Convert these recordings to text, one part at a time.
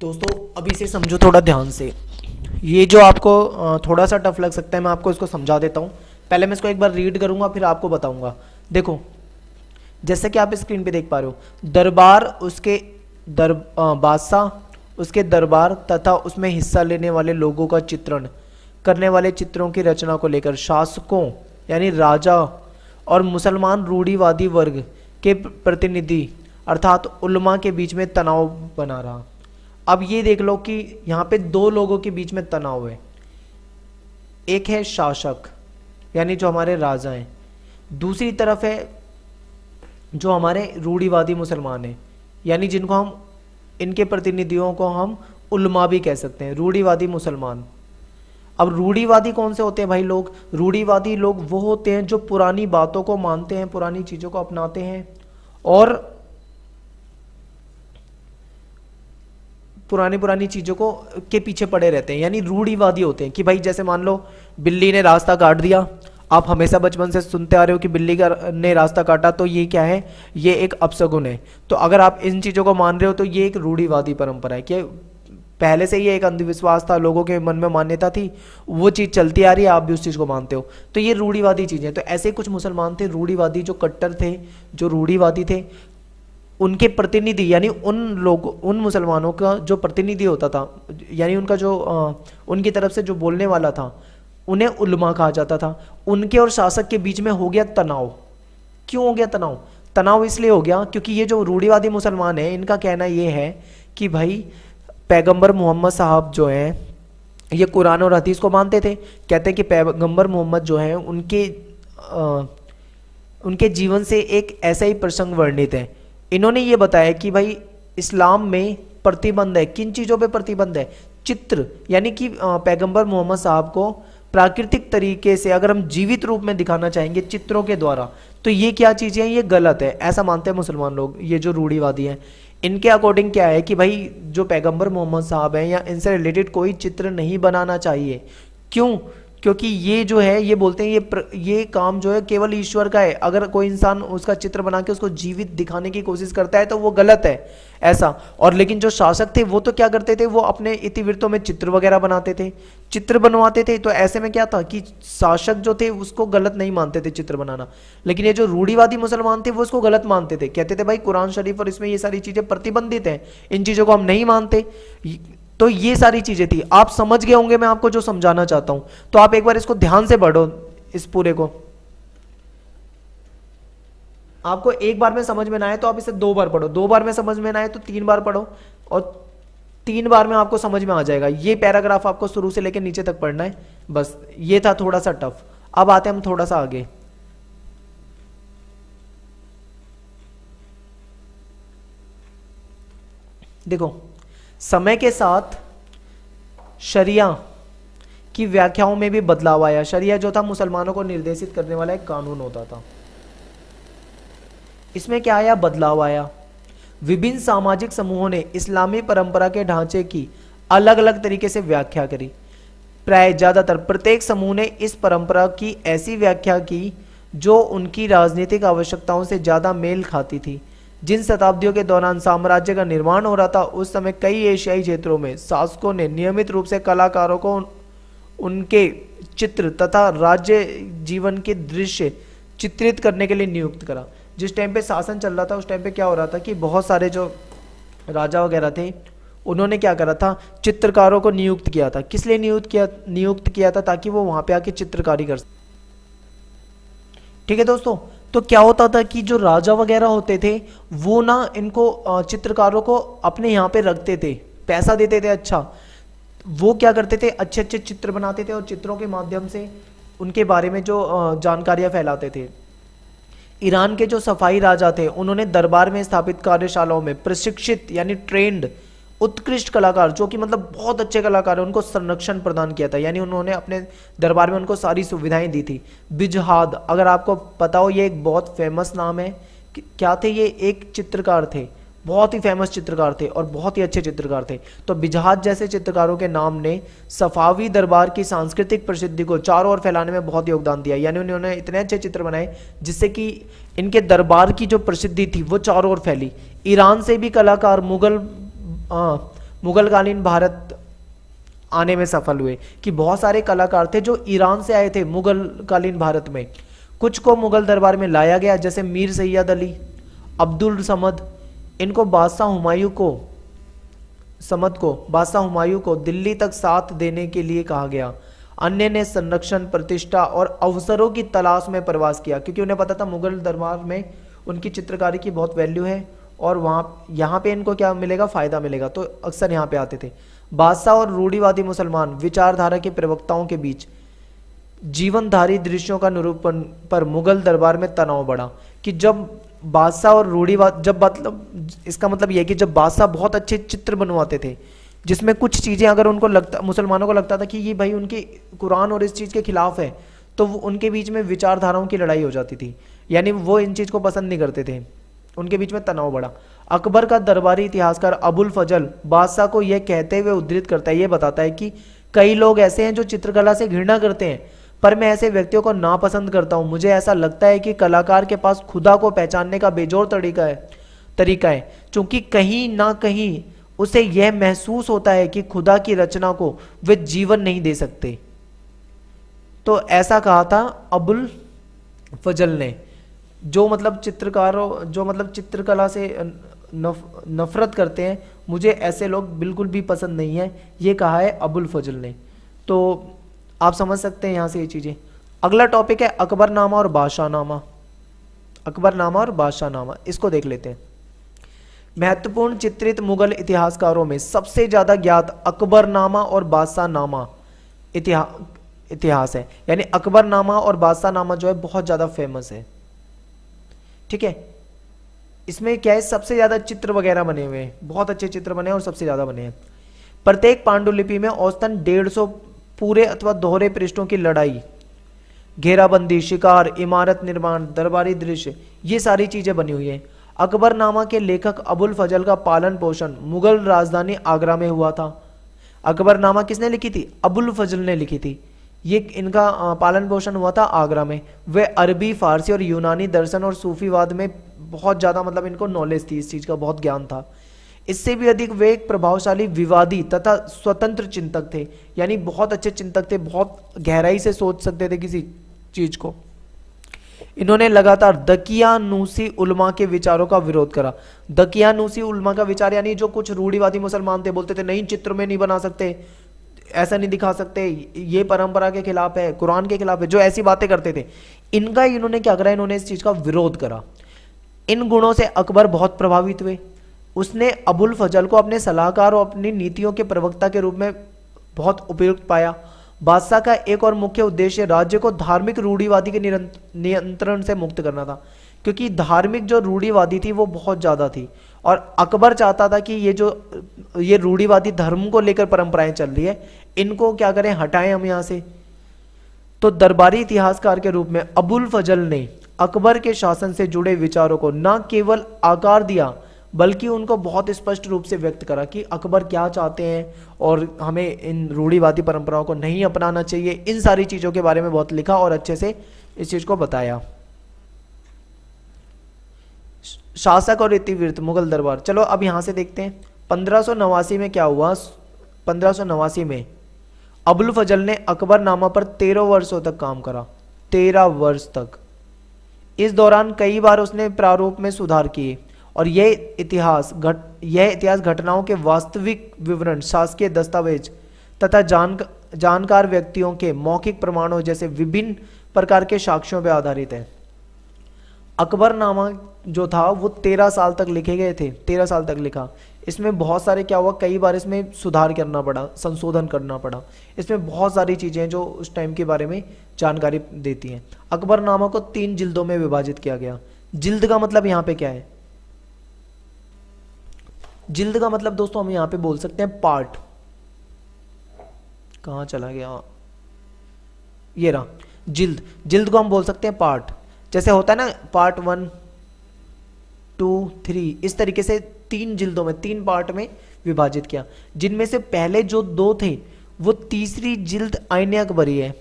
दोस्तों अभी से समझो थोड़ा ध्यान से। ये जो आपको थोड़ा सा टफ लग सकता है, मैं आपको इसको समझा देता हूँ। पहले मैं इसको एक बार रीड करूँगा फिर आपको बताऊँगा। देखो, जैसे कि आप स्क्रीन पे देख पा रहे हो, दरबार, उसके बादशाह, उसके दरबार तथा उसमें हिस्सा लेने वाले लोगों का चित्रण करने वाले चित्रों की रचना को लेकर शासकों यानी राजा और मुसलमान रूढ़िवादी वर्ग के प्रतिनिधि अर्थात उल्मा के बीच में तनाव बना रहा। अब ये देख लो कि यहाँ पे दो लोगों के बीच में तनाव है। एक है शासक यानी जो हमारे राजा हैं, दूसरी तरफ है जो हमारे रूढ़िवादी मुसलमान हैं, यानी जिनको हम, इनके प्रतिनिधियों को हम उल्मा भी कह सकते हैं, रूढ़िवादी मुसलमान। अब रूढ़िवादी कौन से होते हैं भाई लोग? रूढ़िवादी लोग वो होते हैं जो पुरानी बातों को मानते हैं, पुरानी चीजों को अपनाते हैं और पुरानी चीजों को के पीछे पड़े रहते हैं, यानी रूढ़िवादी होते हैं। कि भाई जैसे मान लो बिल्ली ने रास्ता काट दिया, आप हमेशा बचपन से सुनते आ रहे हो कि बिल्ली ने रास्ता काटा तो ये क्या है, ये एक अपशगुन है। तो अगर आप इन चीज़ों को मान रहे हो तो ये एक रूढ़िवादी परंपरा है कि पहले से ये एक अंधविश्वास था, लोगों के मन में मान्यता थी, वो चीज़ चलती आ रही है, आप भी उस चीज़ को मानते हो, तो ये रूढ़िवादी चीज़ें। तो ऐसे कुछ मुसलमान थे रूढ़िवादी, जो कट्टर थे, जो रूढ़िवादी थे। उनके प्रतिनिधि यानी उन मुसलमानों का जो प्रतिनिधि होता था, यानी उनका जो उनकी तरफ से जो बोलने वाला था, उन्हें उल्मा कहा जाता था। उनके और शासक के बीच में हो गया तनाव। क्यों हो गया तनाव? तनाव इसलिए हो गया क्योंकि ये जो रूढ़िवादी मुसलमान हैं, इनका कहना ये है कि भाई पैगंबर मोहम्मद साहब जो हैं, ये कुरान और हदीस को मानते थे। कहते हैं कि पैगंबर मोहम्मद जो हैं उनके जीवन से एक ऐसा ही प्रसंग वर्णित है। इन्होंने ये बताया कि भाई इस्लाम में प्रतिबंध है। किन चीज़ों पे प्रतिबंध है? चित्र, यानी कि पैगंबर मोहम्मद साहब को प्राकृतिक तरीके से अगर हम जीवित रूप में दिखाना चाहेंगे चित्रों के द्वारा, तो ये क्या चीज़ें हैं, ये गलत है, ऐसा मानते हैं मुसलमान लोग। ये जो रूढ़िवादी हैं, इनके अकॉर्डिंग क्या है कि भाई जो पैगंबर मोहम्मद साहब हैं या इनसे रिलेटेड कोई चित्र नहीं बनाना चाहिए। क्यों? क्योंकि ये जो है, ये बोलते हैं ये काम जो है केवल ईश्वर का है। अगर कोई इंसान उसका चित्र बना के उसको जीवित दिखाने की कोशिश करता है तो वो गलत है, ऐसा। और लेकिन जो शासक थे वो तो क्या करते थे, वो अपने इतिवृत्तों में चित्र वगैरह बनाते थे, चित्र बनवाते थे। तो ऐसे में क्या था कि शासक जो थे उसको गलत नहीं मानते थे चित्र बनाना, लेकिन ये जो रूढ़िवादी मुसलमान थे वो उसको गलत मानते थे। कहते थे भाई कुरान शरीफ और इसमें ये सारी चीजें प्रतिबंधित हैं, इन चीजों को हम नहीं मानते। तो ये सारी चीजें थी। आप समझ गए होंगे मैं आपको जो समझाना चाहता हूं। तो आप एक बार इसको ध्यान से पढ़ो, इस पूरे को। आपको एक बार में समझ में ना आए तो आप इसे 2 बार पढ़ो, 2 बार में समझ में ना आए तो 3 बार पढ़ो, और 3 बार में आपको समझ में आ जाएगा। ये पैराग्राफ आपको शुरू से लेकर नीचे तक पढ़ना है, बस। ये था थोड़ा सा टफ। अब आते हैं हम थोड़ा सा आगे। देखो, समय के साथ शरिया की व्याख्याओं में भी बदलाव आया। शरिया जो था मुसलमानों को निर्देशित करने वाला एक कानून होता था। इसमें क्या आया? बदलाव आया। विभिन्न सामाजिक समूहों ने इस्लामी परंपरा के ढांचे की अलग अलग तरीके से व्याख्या करी। प्राय ज्यादातर प्रत्येक समूह ने इस परंपरा की ऐसी व्याख्या की जो उनकी राजनीतिक आवश्यकताओं से ज्यादा मेल खाती थी। जिन शताब्दियों के दौरान साम्राज्य का निर्माण हो रहा था, उस समय कई एशियाई क्षेत्रों में शासकों ने नियमित रूप से कलाकारों को उनके चित्र तथा राज्य जीवन के दृश्य चित्रित करने के लिए नियुक्त करा। जिस टाइम पे शासन चल रहा था उस टाइम पे क्या हो रहा था कि बहुत सारे जो राजा वगैरह थे उन्होंने क्या करा था, चित्रकारों को नियुक्त किया था। किस लिए नियुक्त किया था? ताकि वो वहां पे आके चित्रकारी कर सके। ठीक है दोस्तों, तो क्या होता था कि जो राजा वगैरह होते थे वो ना इनको चित्रकारों को अपने यहाँ पे रखते थे, पैसा देते थे। अच्छा, वो क्या करते थे, अच्छे अच्छे चित्र बनाते थे और चित्रों के माध्यम से उनके बारे में जो जानकारियां फैलाते थे। ईरान के जो सफाई राजा थे उन्होंने दरबार में स्थापित कार्यशालाओं में प्रशिक्षित यानी ट्रेंड उत्कृष्ट कलाकार, जो कि मतलब बहुत अच्छे कलाकार है, उनको संरक्षण प्रदान किया था। यानी उन्होंने अपने दरबार में उनको सारी सुविधाएं दी थी। बिजहाद, अगर आपको पता हो, ये एक बहुत फेमस नाम है। क्या थे ये? एक चित्रकार थे, बहुत ही फेमस चित्रकार थे और बहुत ही अच्छे चित्रकार थे। तो बिजहाद जैसे चित्रकारों के नाम ने सफावी दरबार की सांस्कृतिक प्रसिद्धि को चारों ओर फैलाने में बहुत योगदान दिया। यानी उन्होंने इतने अच्छे चित्र बनाए जिससे कि इनके दरबार की जो प्रसिद्धि थी वो चारों ओर फैली। ईरान से भी कलाकार मुगलकालीन भारत आने में सफल हुए, कि बहुत सारे कलाकार थे जो ईरान से आए थे मुगलकालीन भारत में। कुछ को मुगल दरबार में लाया गया, जैसे मीर सैयद अली, अब्दुल समद, इनको बादशाह हुमायूं को दिल्ली तक साथ देने के लिए कहा गया। अन्य ने संरक्षण, प्रतिष्ठा और अवसरों की तलाश में प्रवास किया, क्योंकि उन्हें पता था मुगल दरबार में उनकी चित्रकारी की बहुत वैल्यू है और यहाँ पे इनको क्या मिलेगा, फायदा मिलेगा, तो अक्सर यहाँ पे आते थे। बादशाह और रूढ़िवादी मुसलमान विचारधारा के प्रवक्ताओं के बीच जीवनधारी दृश्यों का निरूपण पर मुगल दरबार में तनाव बढ़ा, कि जब बादशाह और रूढ़िवाद, जब मतलब इसका मतलब यह कि जब बादशाह बहुत अच्छे चित्र बनवाते थे, जिसमें कुछ चीज़ें अगर उनको लगता, मुसलमानों को लगता था कि ये भाई उनके कुरान और इस चीज़ के खिलाफ है, तो उनके बीच में विचारधाराओं की लड़ाई हो जाती थी, यानी वो इन चीज़ को पसंद नहीं करते थे, उनके बीच में तनाव बढ़ा। अकबर का दरबारी इतिहासकार अबुल फजल बादशाह को यह कहते हुए उद्धृत करता है, ये बताता है कि कई लोग ऐसे हैं जो चित्रकला से घृणा करते हैं, पर मैं ऐसे व्यक्तियों को नापसंद करता हूं। मुझे ऐसा लगता है कि कलाकार के पास खुदा को पहचानने का बेजोड़ तरीका है, क्योंकि कहीं ना कहीं उसे यह महसूस होता है कि खुदा की रचना को वे जीवन नहीं दे सकते। तो ऐसा कहा था अबुल फजल ने, जो मतलब चित्रकला से नफरत करते हैं, मुझे ऐसे लोग बिल्कुल भी पसंद नहीं है, ये कहा है अबुल फजल ने। तो आप समझ सकते हैं यहाँ से ये चीज़ें। अगला टॉपिक है अकबरनामा और बादशाहनामा। अकबरनामा और बादशाहनामा, इसको देख लेते हैं। महत्वपूर्ण चित्रित मुगल इतिहासकारों में सबसे ज्यादा ज्ञात अकबरनामा और बादशाहनामा इतिहास है, यानी अकबरनामा और बादशाहनामा जो है बहुत ज्यादा फेमस है। ठीक है, इसमें क्या है, सबसे ज्यादा चित्र वगैरह बने हुए हैं, बहुत अच्छे चित्र बने हैं और सबसे ज्यादा बने हैं। प्रत्येक पांडुलिपि में औसतन 150 पूरे अथवा दोहरे पृष्ठों की लड़ाई, घेराबंदी, शिकार, इमारत निर्माण, दरबारी दृश्य, ये सारी चीजें बनी हुई हैं। अकबरनामा के लेखक अबुल फजल का पालन पोषण मुगल राजधानी आगरा में हुआ था। अकबरनामा किसने लिखी थी? अबुल फजल ने लिखी थी। ये इनका पालन पोषण हुआ था आगरा में। वे अरबी, फारसी और यूनानी दर्शन और सूफीवाद में बहुत ज़्यादा मतलब इनको नॉलेज थी, इस चीज़ का बहुत ज्ञान था। इससे भी अधिक वे एक प्रभावशाली विवादी तथा स्वतंत्र चिंतक थे, यानी बहुत अच्छे चिंतक थे, बहुत गहराई से सोच सकते थे किसी चीज़ को। इन्होंने लगातार दकियानूसी उलमा के विचारों का विरोध करा। दकियानूसी उलमा का विचार यानी जो कुछ रूढ़िवादी मुसलमान थे, बोलते थे नहीं चित्र में नहीं बना सकते, ऐसा नहीं दिखा सकते, ये परंपरा के खिलाफ है, कुरान के खिलाफ है, जो ऐसी बातें करते थे, इनका इन्होंने क्या करा, इन्होंने इस चीज का विरोध करा। इन गुणों से अकबर बहुत प्रभावित हुए। उसने अबुल फजल को अपने सलाहकार और अपनी नीतियों के प्रवक्ता के रूप में बहुत उपयुक्त पाया। बादशाह का एक और मुख्य उद्देश्य राज्य को धार्मिक रूढ़िवादी के नियंत्रण से मुक्त करना था, क्योंकि धार्मिक जो रूढ़िवादी थी वो बहुत ज़्यादा थी, और अकबर चाहता था कि ये रूढ़िवादी धर्म को लेकर परंपराएं चल रही है, इनको क्या करें, हटाएं हम यहाँ से। तो दरबारी इतिहासकार के रूप में अबुल फजल ने अकबर के शासन से जुड़े विचारों को न केवल आकार दिया बल्कि उनको बहुत स्पष्ट रूप से व्यक्त करा कि अकबर क्या चाहते हैं और हमें इन रूढ़िवादी परंपराओं को नहीं अपनाना चाहिए। इन सारी चीज़ों के बारे में बहुत लिखा और अच्छे से इस चीज़ को बताया। शासक और इतिवृत्त मुगल दरबार, चलो अब यहाँ से देखते हैं 1589 में क्या हुआ। 1589 में अबुल फजल ने अकबरनामा पर 13 वर्षों तक काम करा, 13 वर्ष तक। इस दौरान कई बार उसने प्रारूप में सुधार किए और यह इतिहास घटनाओं के वास्तविक विवरण, शासकीय दस्तावेज तथा जानकार व्यक्तियों के मौखिक प्रमाणों जैसे विभिन्न प्रकार के साक्ष्यों पर आधारित है। अकबरनामा जो था वो 13 साल तक लिखे गए थे, 13 साल तक लिखा। इसमें बहुत सारे क्या हुआ, कई बार इसमें सुधार करना पड़ा, संशोधन करना पड़ा। इसमें बहुत सारी चीज़ें जो उस टाइम के बारे में जानकारी देती हैं। अकबरनामा को 3 जिल्दों में विभाजित किया गया। जिल्द का मतलब यहाँ पे क्या है? जिल्द का मतलब दोस्तों हम यहाँ पे बोल सकते हैं पार्ट। कहाँ चला गया, ये रहा जिल्द। जिल्द को हम बोल सकते हैं पार्ट, जैसे होता है ना पार्ट 1, 2, 3, इस तरीके से 3 जिल्दों में, 3 पार्ट में विभाजित किया, जिनमें से पहले जो 2 थे वो तीसरी जिल्द आईने अकबरी है,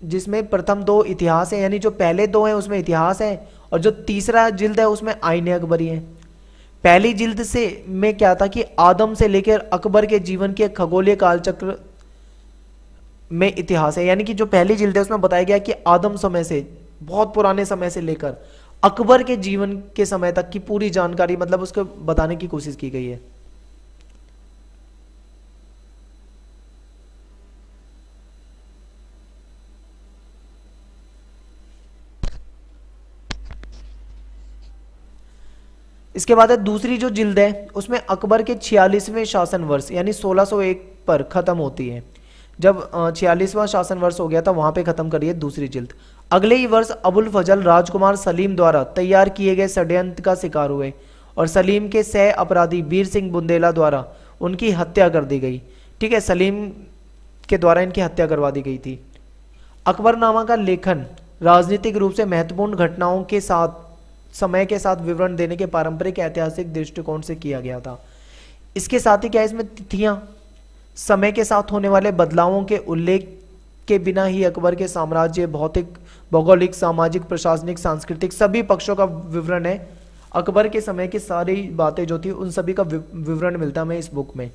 जिसमें प्रथम 2 इतिहास है, यानी जो पहले 2 हैं उसमें इतिहास है और जो तीसरा जिल्द है उसमें आईने अकबरी है। पहली जिल्द से में क्या था कि आदम से लेकर अकबर के जीवन के खगोलीय कालचक्र में इतिहास है। यानी कि जो पहली जिल्द है उसमें बताया गया कि आदम समय से, बहुत पुराने समय से लेकर अकबर के जीवन के समय तक की पूरी जानकारी, मतलब उसको बताने की कोशिश की गई है। इसके बाद है दूसरी जो जिल्द है, उसमें अकबर के 46वें शासन वर्ष यानी 1601 पर खत्म होती है। जब 46वां शासन वर्ष हो गया था वहां पे खत्म करी है दूसरी जिल्द। अगले ही वर्ष अबुल फजल राजकुमार सलीम द्वारा तैयार किए गए षड्यंत्र का शिकार हुए और सलीम के सह अपराधी वीर सिंह बुंदेला द्वारा उनकी हत्या कर दी गई। ठीक है, सलीम के द्वारा इनकी हत्या करवा दी गई थी। अकबरनामा का लेखन राजनीतिक रूप से महत्वपूर्ण घटनाओं के साथ समय के साथ विवरण देने के पारंपरिक ऐतिहासिक दृष्टिकोण से किया गया था। इसके साथ ही क्या इसमें तिथियां, समय के साथ होने वाले बदलावों के उल्लेख के बिना ही अकबर के साम्राज्य, भौतिक, भौगोलिक, सामाजिक, प्रशासनिक, सांस्कृतिक सभी पक्षों का विवरण है। अकबर के समय की सारी बातें जो थी उन सभी का विवरण मिलता है हमें इस बुक में,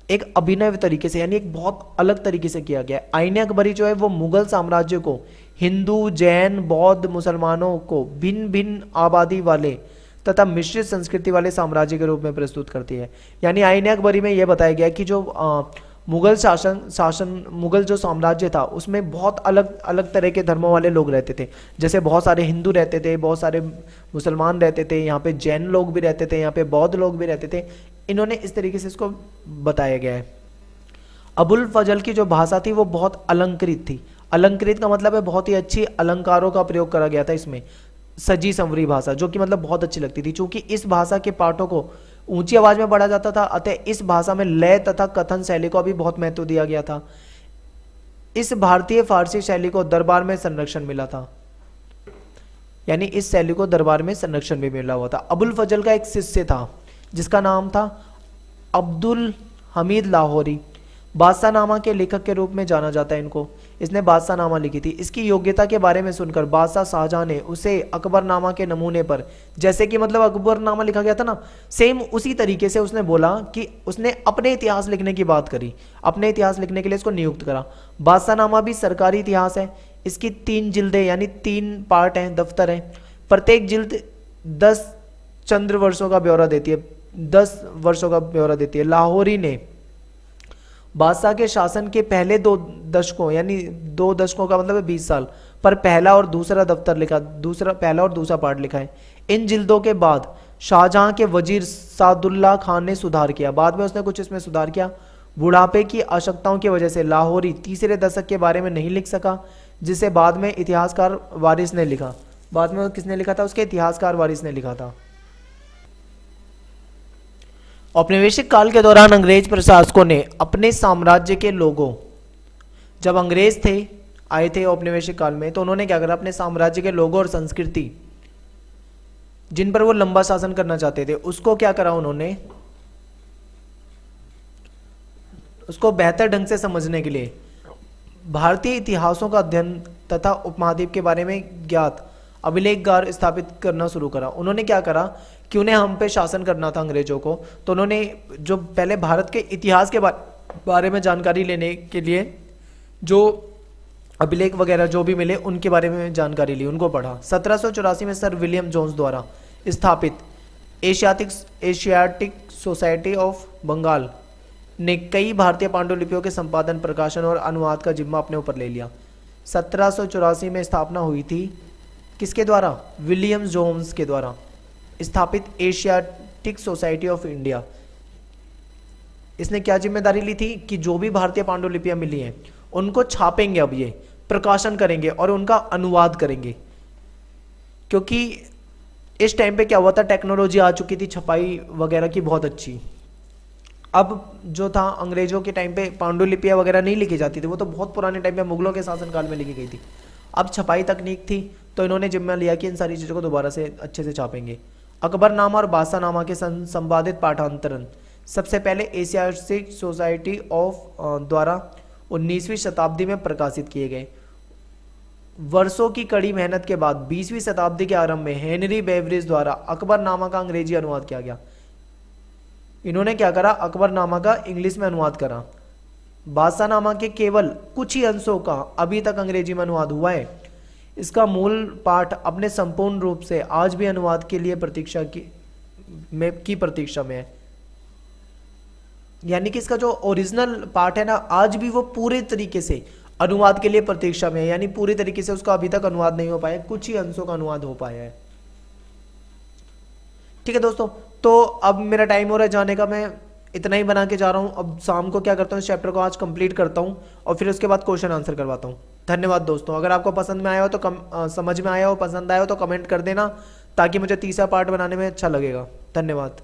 एक अभिनव तरीके से, यानी एक बहुत अलग तरीके से किया गया है। आईने अकबरी जो है वो मुगल साम्राज्य को हिंदू, जैन, बौद्ध, मुसलमानों को भिन्न भिन्न आबादी वाले तथा मिश्रित संस्कृति वाले साम्राज्य के रूप में प्रस्तुत करती है। यानी आईने अकबरी में यह बताया गया कि जो मुगल जो साम्राज्य था उसमें बहुत अलग अलग तरह के धर्मों वाले लोग रहते थे। जैसे बहुत सारे हिंदू रहते थे, बहुत सारे मुसलमान रहते थे, यहाँ पे जैन लोग भी रहते थे, यहाँ पे बौद्ध लोग भी रहते थे। इन्होंने इस तरीके से इसको बताया गया है। अबुल फजल की जो भाषा थी वो बहुत अलंकृत थी। अलंकृत का मतलब है बहुत ही अच्छी अलंकारों का प्रयोग करा गया था इसमें, सजी संवरी भाषा, जो कि मतलब बहुत अच्छी लगती थी। चूंकि इस भाषा के पाठों को ऊंची आवाज में पढ़ा जाता था, अतः इस भाषा में लय तथा कथन शैली को भी बहुत महत्व दिया गया था। इस भारतीय फारसी शैली को दरबार में संरक्षण मिला था, यानी इस शैली को दरबार में संरक्षण भी मिला हुआ था। अबुल फजल का एक शिष्य था जिसका नाम था अब्दुल हमीद लाहौरी, बादशाहनामा के लेखक के रूप में जाना जाता है इनको। इसने बादशाहनामा लिखी थी। इसकी योग्यता के बारे में सुनकर बादशाह शाहजहां ने उसे अकबरनामा के नमूने पर, जैसे कि मतलब अकबरनामा लिखा गया था ना, सेम उसी तरीके से उसने बोला कि उसने अपने इतिहास लिखने की बात करी, अपने इतिहास लिखने के लिए इसको नियुक्त करा। बादशाहनामा भी सरकारी इतिहास है। इसकी 3 जिल्दें यानी 3 पार्ट हैं, दफ्तर हैं। प्रत्येक जिल्द 10 चंद्र वर्षों का ब्यौरा देती है, 10 वर्षों का ब्यौरा देती है। लाहौरी ने बादशाह के शासन के पहले 2 दशकों यानी 2 दशकों का मतलब है 20 साल पर पहला और दूसरा दफ्तर लिखा, पहला और दूसरा पार्ट लिखा है। इन जिल्दों के बाद शाहजहां के वजीर सादुल्ला खान ने सुधार किया। बाद में उसने कुछ इसमें सुधार किया। बुढ़ापे की आवश्यकताओं की वजह से लाहौरी तीसरे दशक के बारे में नहीं लिख सका, जिसे बाद में इतिहासकार वारिस ने लिखा। बाद में किसने लिखा था? उसके इतिहासकार वारिस ने लिखा था। औपनिवेशिक काल के दौरान अंग्रेज प्रशासकों ने अपने साम्राज्य के लोगों, जब अंग्रेज आए थे औपनिवेशिक काल में, तो उन्होंने क्या करा, अपने साम्राज्य के लोगों और संस्कृति जिन पर वो लंबा शासन करना चाहते थे उसको क्या करा उन्होंने, उसको बेहतर ढंग से समझने के लिए भारतीय इतिहासों का अध्ययन तथा उपमहाद्वीप के बारे में ज्ञात अभिलेखगार स्थापित करना शुरू करा। उन्होंने क्या करा कि उन्हें हम पे शासन करना था अंग्रेजों को, तो उन्होंने जो पहले भारत के इतिहास के बारे में जानकारी लेने के लिए जो अभिलेख वगैरह जो भी मिले उनके बारे में जानकारी ली, उनको पढ़ा। 1784 में सर विलियम जोन्स द्वारा स्थापित एशियाटिक सोसाइटी ऑफ बंगाल ने कई भारतीय पांडुलिपियों के संपादन, प्रकाशन और अनुवाद का जिम्मा अपने ऊपर ले लिया। 1784 में स्थापना हुई थी किसके द्वारा? विलियम जोन्स के द्वारा स्थापित एशियाटिक सोसाइटी ऑफ इंडिया। इसने क्या जिम्मेदारी ली थी कि जो भी भारतीय पांडुलिपियां मिली हैं उनको छापेंगे, अब ये प्रकाशन करेंगे और उनका अनुवाद करेंगे। क्योंकि इस टाइम पे क्या हुआ था, टेक्नोलॉजी आ चुकी थी छपाई वगैरह की बहुत अच्छी। अब जो था अंग्रेजों के टाइम पे पांडुलिपियां वगैरह नहीं लिखी जाती थी, वो तो बहुत पुराने टाइम पे मुगलों के शासनकाल में लिखी गई थी। अब छपाई तकनीक थी तो इन्होंने जिम्मा लिया कि इन सारी चीज़ों को दोबारा से अच्छे से छापेंगे। अकबरनामा और बादशाहनामा के संपादित पाठांतरण सबसे पहले एशियाटिक सोसाइटी ऑफ द्वारा 19वीं शताब्दी में प्रकाशित किए गए। वर्षों की कड़ी मेहनत के बाद 20वीं शताब्दी के आरंभ में हेनरी बेवरेज द्वारा अकबरनामा का अंग्रेजी अनुवाद किया गया। इन्होंने क्या करा, अकबरनामा का इंग्लिश में अनुवाद करा। बादशाहनामा के केवल कुछ ही अंशों का अभी तक अंग्रेजी में अनुवाद हुआ है। इसका मूल पाठ अपने संपूर्ण रूप से आज भी अनुवाद के लिए प्रतीक्षा में है। यानी कि इसका जो ओरिजिनल पार्ट है ना, आज भी वो पूरे तरीके से अनुवाद के लिए प्रतीक्षा में है, यानी पूरी तरीके से उसका अभी तक अनुवाद नहीं हो पाया, कुछ ही अंशों का अनुवाद हो पाया है। ठीक है दोस्तों, तो अब मेरा टाइम हो रहा है जाने का, मैं इतना ही बना के जा रहा हूं। अब शाम को क्या करता हूं, इस चैप्टर को आज कंप्लीट करता हूं और फिर उसके बाद क्वेश्चन आंसर करवाता हूं। धन्यवाद दोस्तों। अगर आपको पसंद में आया हो तो समझ में आया हो, पसंद आया हो तो कमेंट कर देना, ताकि मुझे तीसरा पार्ट बनाने में अच्छा लगेगा। धन्यवाद।